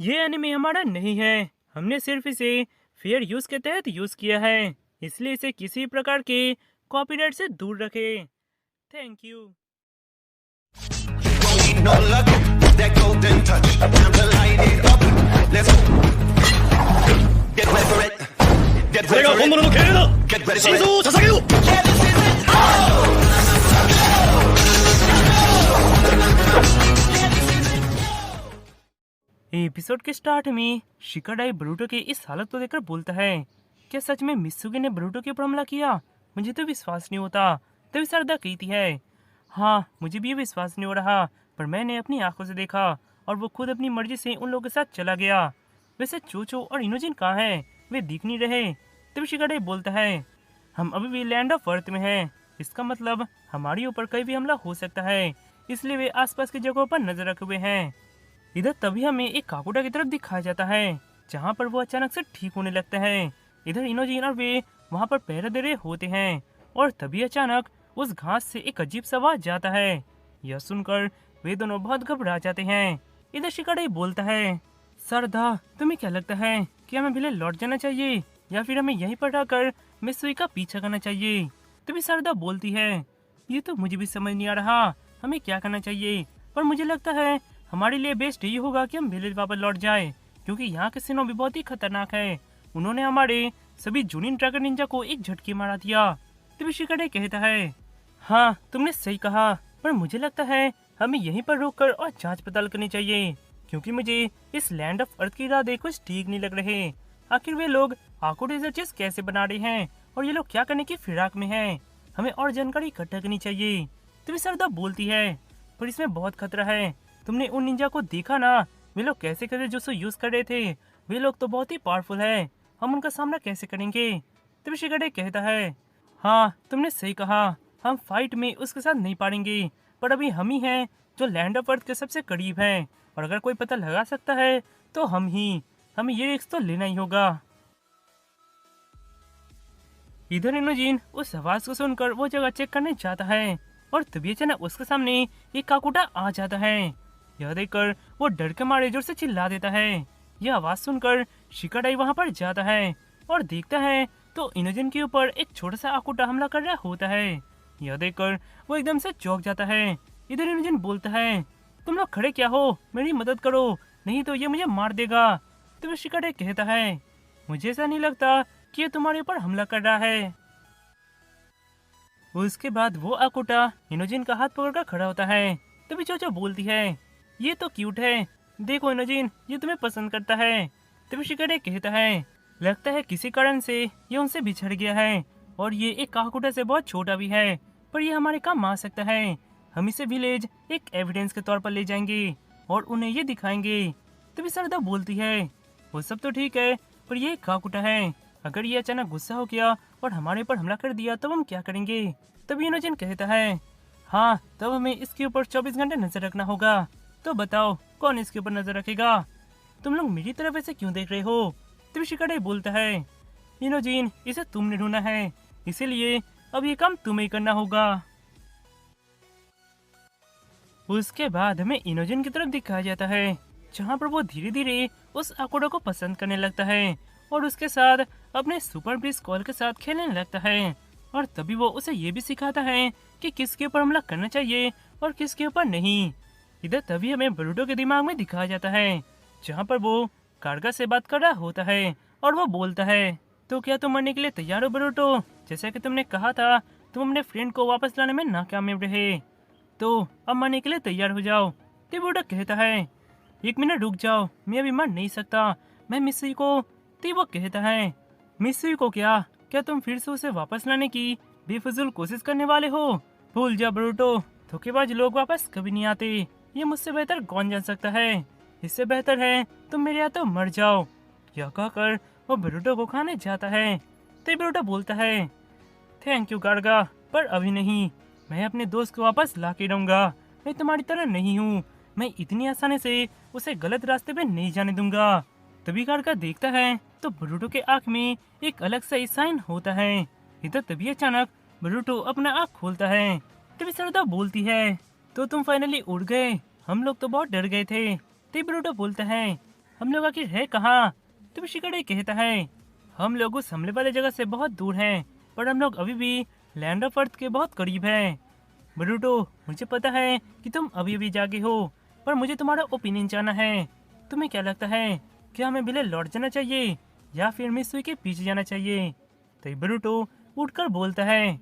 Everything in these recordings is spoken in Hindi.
ये एनिमे हमारा नहीं है। हमने सिर्फ इसे फेयर यूज के तहत यूज किया है, इसलिए इसे किसी प्रकार के कॉपीराइट से दूर रखें। Thank you. Need no luck, that golden touch. Time to light it up. Let's go. Get ready for it. Get これ ready が for 本 it. 物の敬礼だ Get ready 心 for 臓 it. を捧げよう Yeah, this is it. Episode के स्टार्ट में शिकाडाई ब्रूटो के इस हालत को देखकर बोलता है, क्या सच में मित्सुकी ने ब्रूटो के ऊपर हमला किया? मुझे तो विश्वास नहीं होता। तभी सरदा कहती है, हाँ मुझे भी ये विश्वास नहीं हो रहा, पर मैंने अपनी आंखों से देखा और वो खुद अपनी मर्जी से उन लोगों के साथ चला गया। वैसे चोचो और इनोजिन कहाँ हैं? वे दिख नहीं रहे। तभी शिकाडाई बोलता है, हम अभी भी लैंड ऑफ अर्थ में हैं। इसका मतलब हमारे ऊपर कहीं भी हमला हो सकता है, इसलिए वे आसपास की जगहों पर नजर रखे हुए हैं। इधर तभी हमें एक काकुटा की तरफ दिखाया जाता है, जहाँ पर वो अचानक से ठीक होने लगता है। इधर इनोजिन और वे वहाँ पर पहरे दे रहे होते हैं और तभी अचानक उस घास से एक अजीब सा आवाज जाता है। यह सुनकर वे दोनों बहुत घबरा जाते हैं। इधर शिकाडाई बोलता है, सरदा तुम्हें क्या लगता है कि हमें पहले लौट जाना चाहिए या फिर हमें यहीं पर रहकर मित्सुई का पीछा करना चाहिए? तभी सरदा बोलती है, ये तो मुझे भी समझ नहीं आ रहा हमें क्या करना चाहिए, पर मुझे लगता है हमारे लिए बेस्ट यही होगा कि हम विलेज वापस लौट जाए, क्योंकि यहाँ के सिनो भी बहुत ही खतरनाक है। उन्होंने हमारे सभी जूनियर ड्रैगन निंजा को एक झटके मारा दिया। तभी शिकाडाई कहता है, हाँ तुमने सही कहा, पर मुझे लगता है हमें यहीं पर रोककर और जांच पड़ताल करनी चाहिए, क्योंकि मुझे इस लैंड ऑफ अर्थ की इरादे कुछ ठीक नहीं लग रहे। आखिर वे लोग आको चीज कैसे बना रहे हैं और ये लोग क्या करने की फिराक में हैं? हमें और जानकारी इकट्ठा करनी चाहिए। तभी सरदा बोलती है, पर इसमें बहुत खतरा है। तुमने उन निंजा को देखा ना, वे लोग कैसे कैसे जुत्सु यूज कर रहे थे। वे लोग तो बहुत ही पावरफुल है, हम उनका सामना कैसे करेंगे? तभी शिकाडाई कहता है, हाँ तुमने सही कहा, हम फाइट में उसके साथ नहीं पारेंगे, पर अभी हम ही हैं जो लैंड ऑफ अर्थ के सबसे करीब हैं, और अगर कोई पता लगा सकता है तो हमें ये रिस्क तो लेना ही होगा। इधर इनोजिन उस आवाज को सुनकर वो जगह चेक करने जाता है और तभी अचानक उसके सामने एक काकुटा आ जाता है। यह देखकर वो डर के मारे जोर से चिल्ला देता है। यह आवाज सुनकर शिकाडाई वहां पर जाता है और देखता है तो इनोजिन के ऊपर एक छोटा सा आकुटा हमला कर रहा होता है। यह देखकर वो एकदम से चौंक जाता है। इधर इनोजिन बोलता है, तुम लोग खड़े क्या हो, मेरी मदद करो, नहीं तो ये मुझे मार देगा। तो शिकाडाई कहता है, मुझे ऐसा नहीं लगता कि ये तुम्हारे ऊपर हमला कर रहा है। उसके बाद वो आकुटा इनोजिन का हाथ पकड़कर खड़ा होता है। तभी चोचो बोलती है, ये तो क्यूट है, देखो इनोजिन ये तुम्हें पसंद करता है। तभी शिकाडाई कहता है, लगता है किसी कारण से ये उनसे बिछड़ गया है और ये एक आकुटा से बहुत छोटा भी है, पर ये हमारे काम आ सकता है। हम इसे विलेज एक एविडेंस के तौर पर ले जाएंगे और उन्हें ये दिखाएंगे। तभी सरदा बोलती है, वो सब तो ठीक है, पर ये एक काकुटा है, अगर ये अचानक गुस्सा हो गया और हमारे पर हमला कर दिया तो हम क्या करेंगे? तभी इनोजिन कहता है, हाँ तब हमें इसके ऊपर 24 घंटे नजर रखना होगा। तो बताओ कौन इसके ऊपर नजर रखेगा? तुम लोग मेरी तरफ ऐसे क्यों देख रहे हो? तभी शिकाडाई बोलता है, इनोजिन इसे तुमने ढूंढा है, इसीलिए अब ये काम तुम्हें ही करना होगा। उसके बाद हमें इनोजिन की तरफ दिखाया जाता है, जहाँ पर वो धीरे धीरे उस आकुटा को पसंद करने लगता है और उसके साथ अपने सुपर ब्रिज कॉल के साथ खेलने लगता है। और तभी वो उसे ये भी सिखाता है कि किसके ऊपर हमला करना चाहिए और किसके ऊपर नहीं। इधर तभी हमें ब्रूटो के दिमाग में दिखाया जाता है, जहाँ पर वो कारगा से बात कर रहा होता है और वो बोलता है, तो क्या तुम मरने के लिए तैयार हो ब्रूटो? जैसा कि तुमने कहा था तुम अपने फ्रेंड को वापस लाने में नाकामयाब रहे, तो अब मरने के लिए तैयार हो जाओ। तो ब्रूटो कहता है, एक मिनट रुक जाओ, मैं अभी मर नहीं सकता, मैं मिस्सी को। तो वो कहता है, मिस्सी को क्या तुम फिर से उसे वापस लाने की बेफिजूल कोशिश करने वाले हो? भूल जा ब्रूटो, धोखेबाज लोग वापस कभी नहीं आते, ये मुझसे बेहतर कौन जान सकता है? इससे बेहतर है तुम मेरे यहाँ तो मर जाओ। यह कहकर वो ब्रूटो को खाने जाता है। तो ब्रूटो बोलता है, थैंक यू कारगा, पर अभी नहीं, मैं अपने दोस्त को वापस ला के रहूंगा। मैं तुम्हारी तरह नहीं हूँ, मैं इतनी आसानी से उसे गलत रास्ते पे नहीं जाने दूंगा। तभी कारगा देखता है तो ब्रूटो के आँख में एक अलग सा साइन होता है। इधर तभी अचानक ब्रूटो अपना आँख खोलता है। तभी सरदा बोलती है, तो तुम फाइनली उड़ गए, हम लोग तो बहुत डर गए थे। तभी ब्रूटो बोलता है, हम लोग आखिर है कहाँ? तभी शिकाडे कहता है, हम लोग उस हमले वाले जगह से बहुत दूर हैं, पर हम लोग अभी भी लैंड ऑफ अर्थ के बहुत करीब हैं। ब्रूटो, मुझे पता है कि तुम अभी भी जागे हो, पर मुझे तुम्हारा ओपिनियन जानना है। तुम्हें क्या लगता है, क्या हमें बिले लौट जाना चाहिए या फिर मित्सुई के पीछे जाना चाहिए? तो ब्रूटो उठकर बोलता है,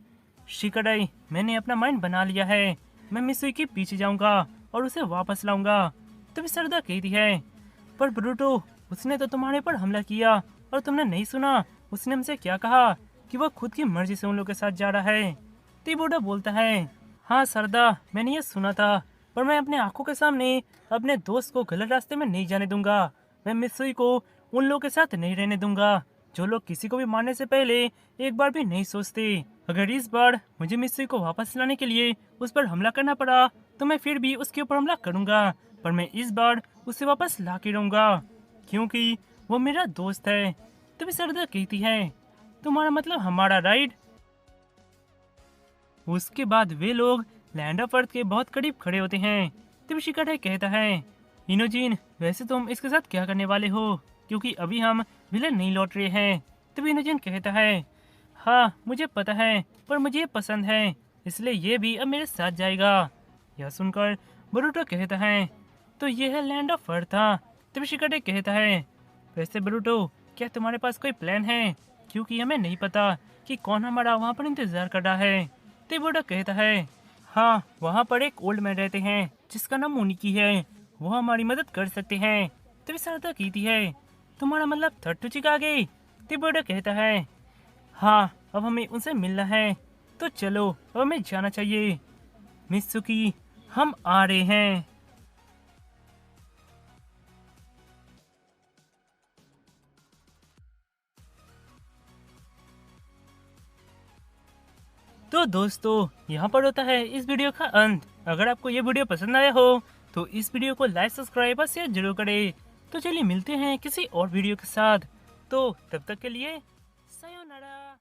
शिकाडाई, मैंने अपना माइंड बना लिया है। मैं मित्सुई के पीछे जाऊंगा और उसे वापस लाऊंगा। तभी सरदा कहती है, पर ब्रूटो, उसने तो तुम्हारे पर हमला किया और तुमने नहीं सुना उसने हमसे क्या कहा कि वो खुद की मर्जी से उन लोगों के साथ जा रहा है। तिबोडा बोलता है, हाँ सरदा, मैंने ये सुना था, पर मैं अपने आंखों के सामने अपने दोस्त को गलत रास्ते में नहीं जाने दूंगा। मैं मित्सुई को उन लोगों के साथ नहीं रहने दूंगा जो लोग किसी को भी मारने से पहले एक बार भी नहीं सोचते। अगर इस बार मुझे मित्सुई को वापस लाने के लिए उस पर हमला करना पड़ा तो मैं फिर भी उसके ऊपर हमला करूंगा, पर मैं इस बार उसे वापस ला के रहूंगा क्योंकि वो मेरा दोस्त है। तभी सरदा कहती है, तुम्हारा मतलब हमारा, राइट? उसके बाद वे लोग लैंड ऑफ अर्थ के बहुत करीब खड़े होते हैं। तभी शिकाडे कहता है, इनोजिन, वैसे तुम इसके साथ क्या करने वाले हो, क्योंकि अभी हम विलन नहीं लौट रहे हैं। तभी इनोजिन कहता है, हाँ मुझे पता है, पर मुझे ये पसंद है, इसलिए ये भी अब मेरे साथ जाएगा। यह सुनकर ब्रूटो कहता है, तो ये है लैंड ऑफ अर्थ था। तभी शिकाडे कहता है, वैसे ब्रूटो, क्या तुम्हारे पास कोई प्लान है, क्योंकि हमें नहीं पता कि कौन हमारा वहाँ पर इंतजार कर रहा है। तिबोडा कहता है, हाँ, वहाँ पर एक ओल्ड मैन रहते हैं जिसका नाम मोनिकी है, वो हमारी मदद कर सकते हैं। तभी सरदा कहती है, तुम्हारा मतलब थर्ड चिकागे? तिबोडा कहता है, हाँ, अब हमें उनसे मिलना है, तो चलो अब हमें जाना चाहिए। मित्सुकी, हम आ रहे हैं। तो दोस्तों, यहाँ पर होता है इस वीडियो का अंत। अगर आपको ये वीडियो पसंद आया हो तो इस वीडियो को लाइक, सब्सक्राइब और शेयर जरूर करें। तो चलिए मिलते हैं किसी और वीडियो के साथ। तो तब तक के लिए सायोनारा।